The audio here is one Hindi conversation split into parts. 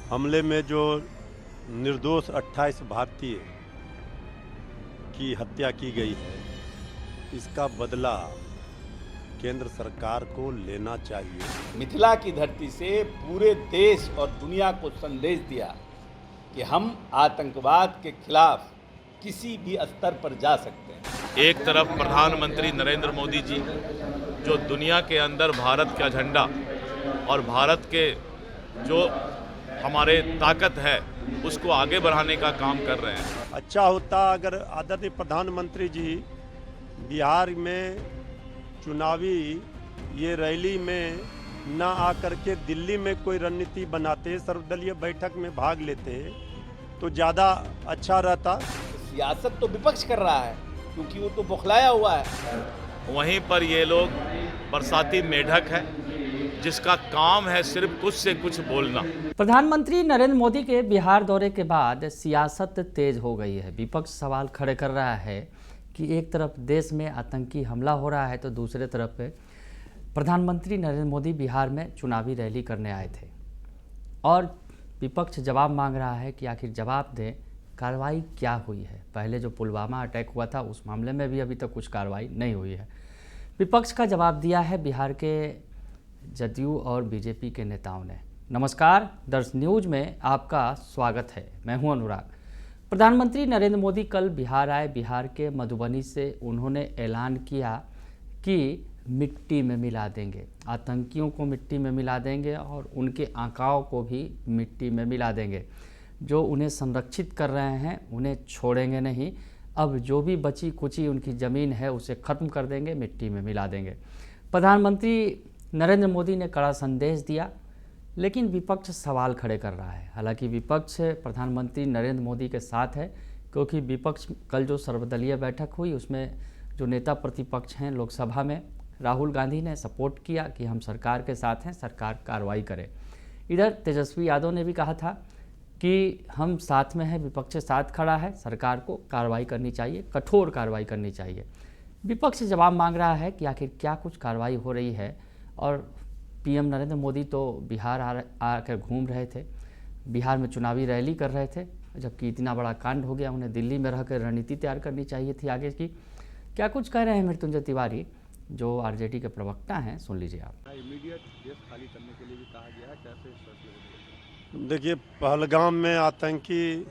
हमले में जो निर्दोष 28 भारतीय की हत्या की गई है, इसका बदला केंद्र सरकार को लेना चाहिए। मिथिला की धरती से पूरे देश और दुनिया को संदेश दिया कि हम आतंकवाद के खिलाफ किसी भी स्तर पर जा सकते हैं। एक तरफ प्रधानमंत्री नरेंद्र मोदी जी जो दुनिया के अंदर भारत का झंडा और भारत के जो हमारे ताकत है उसको आगे बढ़ाने का काम कर रहे हैं। अच्छा होता अगर आदरणीय प्रधानमंत्री जी बिहार में चुनावी ये रैली में न आकर के दिल्ली में कोई रणनीति बनाते, सर्वदलीय बैठक में भाग लेते तो ज़्यादा अच्छा रहता। सियासत तो विपक्ष कर रहा है क्योंकि वो तो बौखलाया हुआ है। वहीं पर ये लोग बरसाती मेढक है जिसका काम है सिर्फ कुछ से कुछ बोलना। प्रधानमंत्री नरेंद्र मोदी के बिहार दौरे के बाद सियासत तेज हो गई है। विपक्ष सवाल खड़े कर रहा है कि एक तरफ देश में आतंकी हमला हो रहा है तो दूसरे तरफ प्रधानमंत्री नरेंद्र मोदी बिहार में चुनावी रैली करने आए थे और विपक्ष जवाब मांग रहा है कि आखिर जवाब दें, कार्रवाई क्या हुई है। पहले जो पुलवामा अटैक हुआ था उस मामले में भी अभी तक कुछ कार्रवाई नहीं हुई है। विपक्ष का जवाब दिया है बिहार के जदयू और बीजेपी के नेताओं ने। नमस्कार, दर्श न्यूज़ में आपका स्वागत है। मैं हूं अनुराग। प्रधानमंत्री नरेंद्र मोदी कल बिहार आए। बिहार के मधुबनी से उन्होंने ऐलान किया कि मिट्टी में मिला देंगे, आतंकियों को मिट्टी में मिला देंगे और उनके आकाओं को भी मिट्टी में मिला देंगे। जो उन्हें संरक्षित कर रहे हैं उन्हें छोड़ेंगे नहीं। अब जो भी बची कुची उनकी ज़मीन है उसे ख़त्म कर देंगे, मिट्टी में मिला देंगे। प्रधानमंत्री नरेंद्र मोदी ने कड़ा संदेश दिया, लेकिन विपक्ष सवाल खड़े कर रहा है। हालांकि विपक्ष प्रधानमंत्री नरेंद्र मोदी के साथ है क्योंकि विपक्ष कल जो सर्वदलीय बैठक हुई उसमें जो नेता प्रतिपक्ष हैं लोकसभा में राहुल गांधी ने सपोर्ट किया कि हम सरकार के साथ हैं, सरकार कार्रवाई करे। इधर तेजस्वी यादव ने भी कहा था कि हम साथ में हैं, विपक्ष साथ खड़ा है, सरकार को कार्रवाई करनी चाहिए, कठोर कार्रवाई करनी चाहिए। विपक्ष जवाब मांग रहा है कि आखिर क्या कुछ कार्रवाई हो रही है। और पीएम नरेंद्र मोदी तो बिहार आकर घूम रहे थे, बिहार में चुनावी रैली कर रहे थे, जबकि इतना बड़ा कांड हो गया। उन्हें दिल्ली में रहकर रणनीति तैयार करनी चाहिए थी आगे की। क्या कुछ कह रहे हैं मृत्युंजय तिवारी जो आरजेडी के प्रवक्ता हैं, सुन लीजिए आप। इमीडिएट देश खाली करने के लिए भी कहा गया है, कैसे फैसले होंगे? देखिए, पहलगाम में आतंकी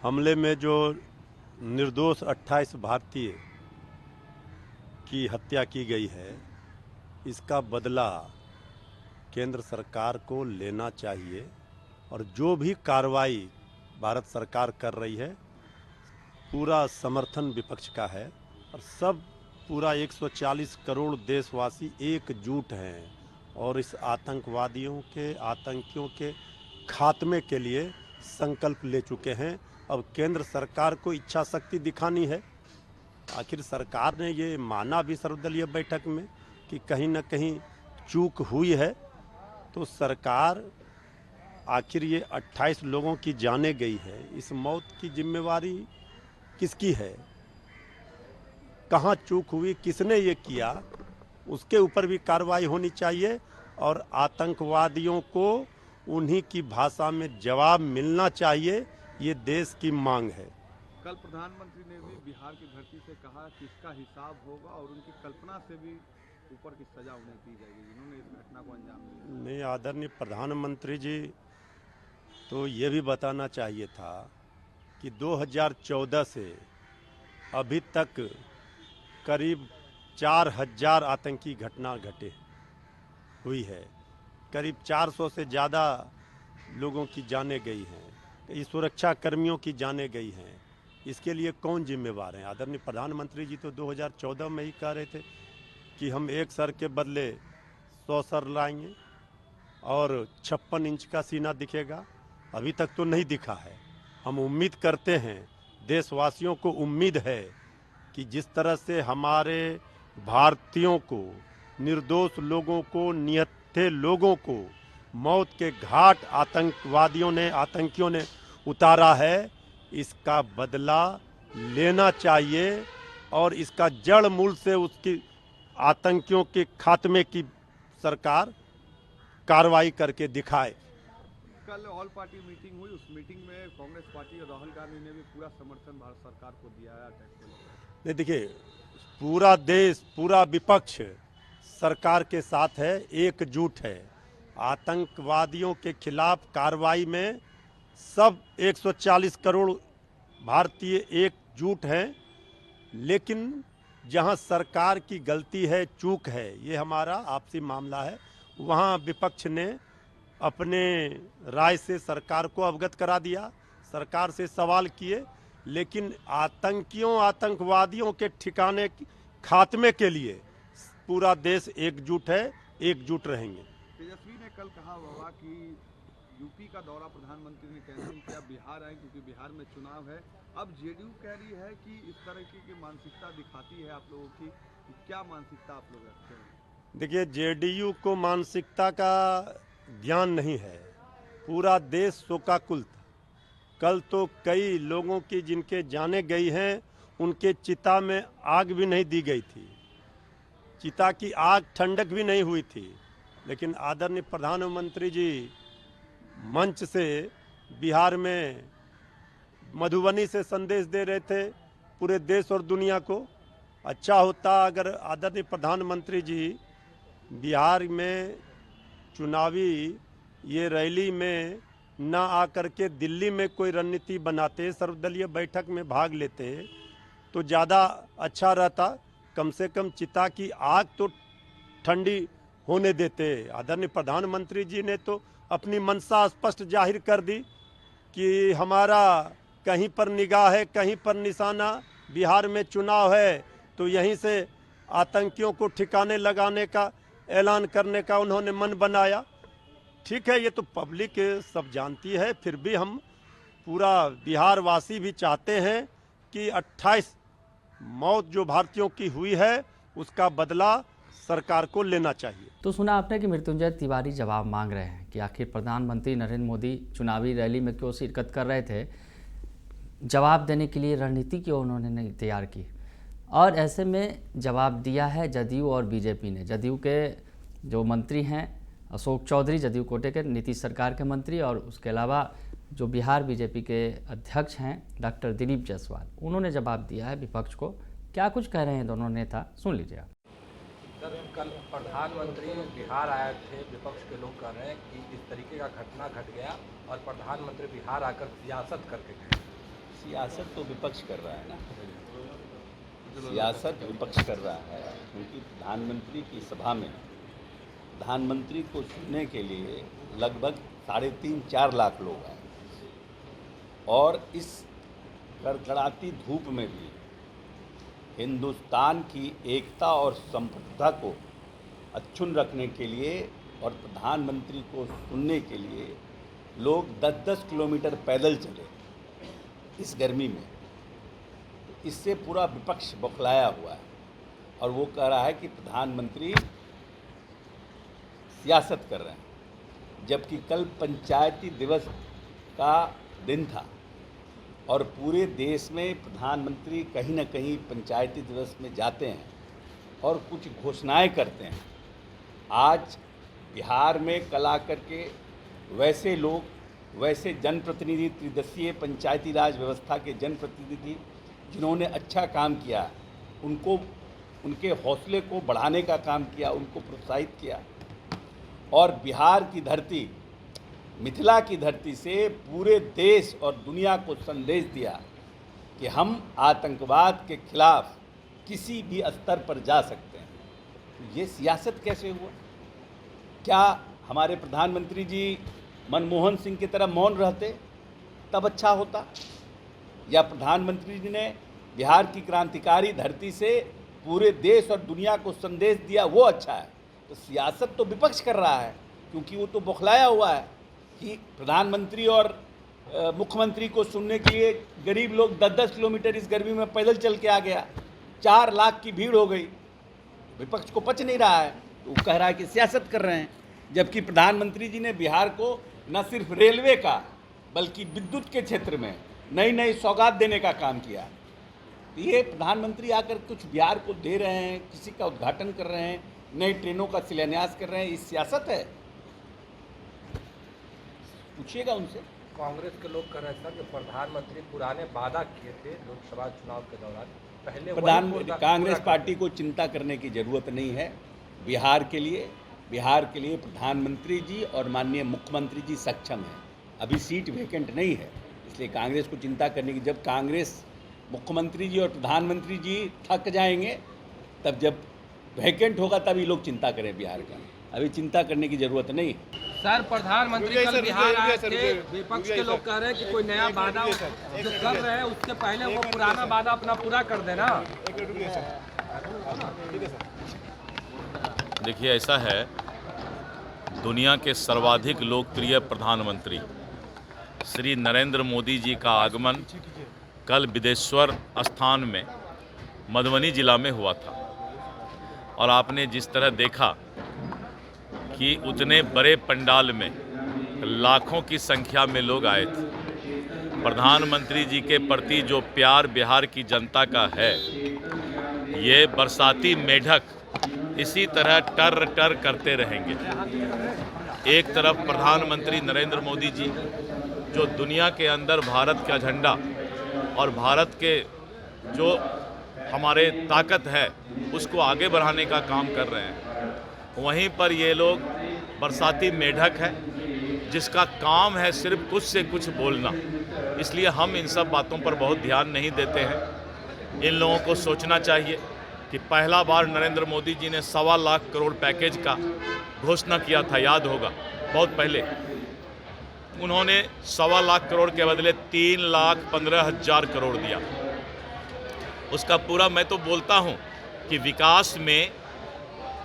हमले में जो निर्दोष 28 भारतीय की हत्या की गई है, इसका बदला केंद्र सरकार को लेना चाहिए और जो भी कार्रवाई भारत सरकार कर रही है पूरा समर्थन विपक्ष का है और सब पूरा 140 करोड़ देशवासी एकजुट हैं और इस आतंकियों के खात्मे के लिए संकल्प ले चुके हैं। अब केंद्र सरकार को इच्छा शक्ति दिखानी है। आखिर सरकार ने ये माना भी सर्वदलीय बैठक में कि कहीं न कहीं चूक हुई है, तो सरकार आखिर ये 28 लोगों की जाने गई है, इस मौत की जिम्मेवारी किसकी है, कहाँ चूक हुई, किसने ये किया, उसके ऊपर भी कार्रवाई होनी चाहिए और आतंकवादियों को उन्हीं की भाषा में जवाब मिलना चाहिए। ये देश की मांग है। कल प्रधानमंत्री ने भी बिहार की धरती से कहा कि इसका हिसाब होगा और उनकी कल्पना से भी ऊपर की सजा उन्हें दी जाएगी जिन्होंने इस घटना को अंजाम दिया। नहीं, आदरणीय प्रधानमंत्री जी तो ये भी बताना चाहिए था कि 2014 से अभी तक करीब 4000 आतंकी घटना घटे हुई है, करीब 400 से ज़्यादा लोगों की जानें गई हैं, कई सुरक्षा कर्मियों की जानें गई हैं। इसके लिए कौन जिम्मेवार हैं? आदरणीय प्रधानमंत्री जी तो 2014 में ही कह रहे थे कि हम 1 सर के बदले 100 सर लाएंगे और 56 इंच का सीना दिखेगा। अभी तक तो नहीं दिखा है। हम उम्मीद करते हैं, देशवासियों को उम्मीद है कि जिस तरह से हमारे भारतीयों को, निर्दोष लोगों को, निहत्थे लोगों को मौत के घाट आतंकियों ने उतारा है, इसका बदला लेना चाहिए और इसका जड़ मूल से उसकी आतंकियों के खात्मे की सरकार कार्रवाई करके दिखाए। कल ऑल पार्टी मीटिंग हुई, उस मीटिंग में कांग्रेस पार्टी और राहुल गांधी ने भी पूरा समर्थन भारत सरकार को दिया है अटैक को लेकर। नहीं, देखिए, पूरा देश, पूरा विपक्ष सरकार के साथ है, एकजुट है। आतंकवादियों के खिलाफ कार्रवाई में सब 140 करोड़ भारतीय एकजुट हैं। लेकिन जहां सरकार की गलती है, चूक है, ये हमारा आपसी मामला है, वहां विपक्ष ने अपने राय से सरकार को अवगत करा दिया, सरकार से सवाल किए। लेकिन आतंकियों, आतंकवादियों के ठिकाने खात्मे के लिए पूरा देश एकजुट है, एकजुट रहेंगे। तेजस्वी ने कल कहा हुआ कि यूपी का दौरा प्रधानमंत्री ने कैंसिल किया, बिहार आए क्योंकि बिहार में चुनाव है। अब जेडीयू कह रही है कि इस तरह की मानसिकता दिखाती है आप लोगों की, क्या मानसिकता आप लोग रखते हैं? देखिए, जेडीयू को मानसिकता का ज्ञान नहीं है। पूरा देश शोकाकुल था। कल तो कई लोगों की जिनके जाने गई हैं, उनके चिता में आग भी नहीं दी गई थी, चिता की आग ठंडक भी नहीं हुई थी। लेकिन आदरणीय प्रधानमंत्री जी मंच से बिहार में मधुबनी से संदेश दे रहे थे पूरे देश और दुनिया को। अच्छा होता अगर आदरणीय प्रधानमंत्री जी बिहार में चुनावी ये रैली में ना आकर के दिल्ली में कोई रणनीति बनाते, सर्वदलीय बैठक में भाग लेते तो ज़्यादा अच्छा रहता। कम से कम चिता की आग तो ठंडी होने देते। आदरणीय प्रधानमंत्री जी ने तो अपनी मंशा स्पष्ट जाहिर कर दी कि हमारा कहीं पर निगाह है, कहीं पर निशाना, बिहार में चुनाव है तो यहीं से आतंकियों को ठिकाने लगाने का ऐलान करने का उन्होंने मन बनाया। ठीक है, ये तो पब्लिक सब जानती है, फिर भी हम पूरा बिहार वासी भी चाहते हैं कि 28 मौत जो भारतीयों की हुई है उसका बदला सरकार को लेना चाहिए। तो सुना आपने कि मृत्युंजय तिवारी जवाब मांग रहे हैं कि आखिर प्रधानमंत्री नरेंद्र मोदी चुनावी रैली में क्यों शिरकत कर रहे थे। जवाब देने के लिए रणनीति क्यों उन्होंने नहीं तैयार की, और ऐसे में जवाब दिया है जदयू और बीजेपी ने। जदयू के जो मंत्री हैं अशोक चौधरी, जदयू कोटे के, नीतीश सरकार के मंत्री, और उसके अलावा जो बिहार बीजेपी के अध्यक्ष हैं डॉक्टर दिलीप जायसवाल, उन्होंने जवाब दिया है विपक्ष को। क्या कुछ कह रहे हैं दोनों नेता, सुन लीजिए आप। सर, कल प्रधानमंत्री बिहार आए थे, विपक्ष के लोग कह रहे हैं कि इस तरीके का घटना घट गया और प्रधानमंत्री बिहार आकर सियासत करके गए। सियासत तो विपक्ष कर रहा है ना, सियासत विपक्ष कर रहा है, क्योंकि प्रधानमंत्री की सभा में प्रधानमंत्री को सुनने के लिए लगभग 3.5-4 लाख लोग आए, और इस कड़कड़ाती धूप में भी हिंदुस्तान की एकता और संप्रभुता को अक्षुण्ण रखने के लिए और प्रधानमंत्री को सुनने के लिए लोग 10-10 किलोमीटर पैदल चले इस गर्मी में। इससे पूरा विपक्ष बौखलाया हुआ है और वो कह रहा है कि प्रधानमंत्री सियासत कर रहे हैं, जबकि कल पंचायती दिवस का दिन था और पूरे देश में प्रधानमंत्री कहीं न कहीं पंचायती दिवस में जाते हैं और कुछ घोषणाएं करते हैं। आज बिहार में कल आकर के वैसे लोग, वैसे जनप्रतिनिधि, त्रिदशीय पंचायती राज व्यवस्था के जनप्रतिनिधि जिन्होंने अच्छा काम किया, उनको, उनके हौसले को बढ़ाने का काम किया, उनको प्रोत्साहित किया, और बिहार की धरती, मिथिला की धरती से पूरे देश और दुनिया को संदेश दिया कि हम आतंकवाद के खिलाफ किसी भी स्तर पर जा सकते हैं। तो ये सियासत कैसे हुआ? क्या हमारे प्रधानमंत्री जी मनमोहन सिंह की तरह मौन रहते तब अच्छा होता, या प्रधानमंत्री जी ने बिहार की क्रांतिकारी धरती से पूरे देश और दुनिया को संदेश दिया, वो अच्छा है? तो सियासत तो विपक्ष कर रहा है, क्योंकि वो तो बौखलाया हुआ है कि प्रधानमंत्री और मुख्यमंत्री को सुनने के लिए गरीब लोग 10-10 किलोमीटर इस गर्मी में पैदल चल के आ गया, 4 लाख की भीड़ हो गई। विपक्ष को पच नहीं रहा है, तो वो कह रहा है कि सियासत कर रहे हैं, जबकि प्रधानमंत्री जी ने बिहार को न सिर्फ रेलवे का बल्कि विद्युत के क्षेत्र में नई नई सौगात देने का काम किया। तो ये प्रधानमंत्री आकर कुछ बिहार को दे रहे हैं, किसी का उद्घाटन कर रहे हैं, नई ट्रेनों का शिलान्यास कर रहे हैं, ये सियासत है? पूछिएगा उनसे। कांग्रेस के लोग कह रहे हैं सर कि प्रधानमंत्री पुराने वादा किए थे लोकसभा चुनाव के दौरान, पहले कांग्रेस पार्टी को चिंता करने की जरूरत नहीं है। बिहार के लिए प्रधानमंत्री जी और माननीय मुख्यमंत्री जी सक्षम हैं। अभी सीट वेकेंट नहीं है, इसलिए कांग्रेस को चिंता करने की, जब कांग्रेस मुख्यमंत्री जी और प्रधानमंत्री जी थक जाएंगे, तब जब वैकेंट होगा तभी लोग चिंता करें बिहार का। अभी चिंता करने की जरूरत नहीं। सर प्रधानमंत्री कल बिहार आए थे, विपक्ष के लोग कह रहे हैं कि कोई नया वादा जो कर रहे हैं उससे पहले वो पुराना वादा अपना पूरा कर देना। देखिए, ऐसा है, दुनिया के सर्वाधिक लोकप्रिय प्रधानमंत्री श्री नरेंद्र मोदी जी का आगमन कल बिदेश्वर स्थान में मधुबनी जिला में हुआ था, और आपने जिस तरह देखा कि उतने बड़े पंडाल में लाखों की संख्या में लोग आए थे। प्रधानमंत्री जी के प्रति जो प्यार बिहार की जनता का है, ये बरसाती मेढक इसी तरह टर टर करते रहेंगे। एक तरफ प्रधानमंत्री नरेंद्र मोदी जी जो दुनिया के अंदर भारत का झंडा और भारत के जो हमारे ताकत है उसको आगे बढ़ाने का काम कर रहे हैं, वहीं पर ये लोग बरसाती मेढक है जिसका काम है सिर्फ कुछ से कुछ बोलना। इसलिए हम इन सब बातों पर बहुत ध्यान नहीं देते हैं। इन लोगों को सोचना चाहिए कि पहला बार नरेंद्र मोदी जी ने 1.25 लाख करोड़ पैकेज का घोषणा किया था, याद होगा बहुत पहले। उन्होंने 1.25 लाख करोड़ के बदले 3,15,000 करोड़ दिया। उसका पूरा मैं तो बोलता हूं कि विकास में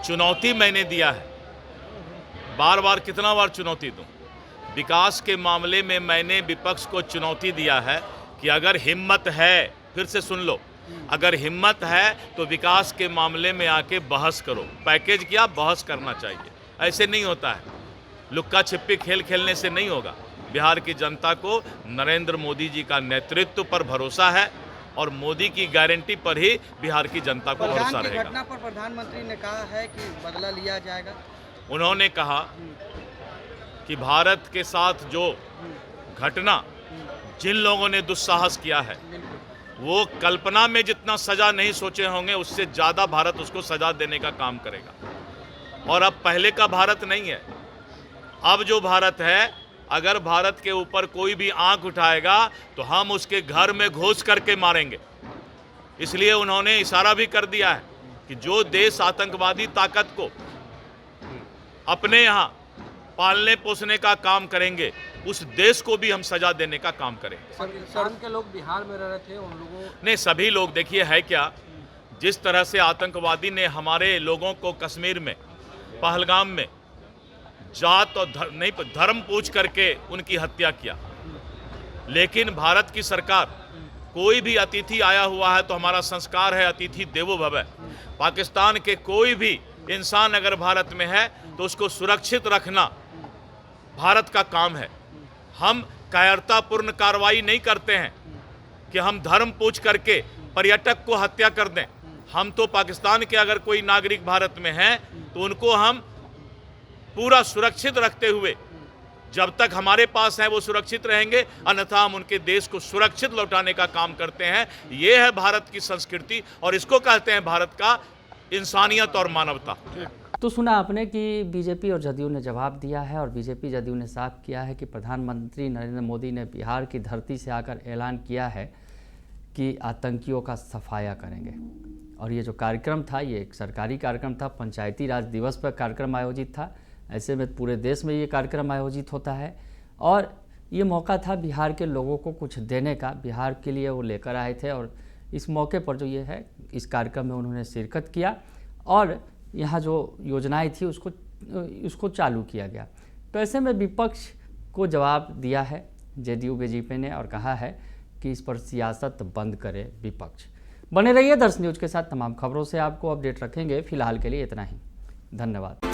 चुनौती मैंने दिया है। बार बार कितना बार चुनौती दूं? विकास के मामले में मैंने विपक्ष को चुनौती दिया है कि अगर हिम्मत है, फिर से सुन लो, अगर हिम्मत है तो विकास के मामले में आके बहस करो। पैकेज क्या, बहस करना चाहिए। ऐसे नहीं होता है, लुक्का छिप्पी खेल खेलने से नहीं होगा। बिहार की जनता को नरेंद्र मोदी जी का नेतृत्व पर भरोसा है और मोदी की गारंटी पर ही बिहार की जनता को भरोसा रहेगा। घटना पर प्रधानमंत्री ने कहा है कि बदला लिया जाएगा। उन्होंने कहा कि भारत के साथ जो घटना जिन लोगों ने दुस्साहस किया है, वो कल्पना में जितना सजा नहीं सोचे होंगे उससे ज़्यादा भारत उसको सजा देने का काम करेगा। और अब पहले का भारत नहीं है। अब जो भारत है, अगर भारत के ऊपर कोई भी आंख उठाएगा तो हम उसके घर में घुस करके मारेंगे। इसलिए उन्होंने इशारा भी कर दिया है कि जो देश आतंकवादी ताकत को अपने यहाँ पालने पोसने का काम करेंगे, उस देश को भी हम सजा देने का काम करेंगे। पाकिस्तान के लोग बिहार में रह रहे थे, उन लोगों ने सभी लोग, देखिए है क्या, जिस तरह से आतंकवादी ने हमारे लोगों को कश्मीर में पहलगाम में जात और धर्म पूछ करके उनकी हत्या किया। लेकिन भारत की सरकार, कोई भी अतिथि आया हुआ है तो हमारा संस्कार है अतिथि देवो भव। पाकिस्तान के कोई भी इंसान अगर भारत में है तो उसको सुरक्षित रखना भारत का काम है। हम कायरतापूर्ण कार्रवाई नहीं करते हैं कि हम धर्म पूछ करके पर्यटक को हत्या कर दें। हम तो पाकिस्तान के अगर कोई नागरिक भारत में हैं तो उनको हम पूरा सुरक्षित रखते हुए, जब तक हमारे पास है वो सुरक्षित रहेंगे, अन्यथा हम उनके देश को सुरक्षित लौटाने का काम करते हैं। ये है भारत की संस्कृति और इसको कहते हैं भारत का इंसानियत और मानवता। तो सुना आपने कि बीजेपी और जदयू ने जवाब दिया है, और बीजेपी जदयू ने साफ किया है कि प्रधानमंत्री नरेंद्र मोदी ने बिहार की धरती से आकर ऐलान किया है कि आतंकियों का सफाया करेंगे। और ये जो कार्यक्रम था, ये एक सरकारी कार्यक्रम था, पंचायती राज दिवस पर कार्यक्रम आयोजित था। ऐसे में पूरे देश में ये कार्यक्रम आयोजित होता है और ये मौका था बिहार के लोगों को कुछ देने का। बिहार के लिए वो लेकर आए थे और इस मौके पर जो ये है, इस कार्यक्रम में उन्होंने शिरकत किया और यहाँ जो योजनाएं थी उसको चालू किया गया। तो ऐसे में विपक्ष को जवाब दिया है जेडीयू बीजेपी ने और कहा है कि इस पर सियासत बंद करे विपक्ष। बने रहिए दर्श न्यूज़ के साथ, तमाम खबरों से आपको अपडेट रखेंगे। फिलहाल के लिए इतना ही, धन्यवाद।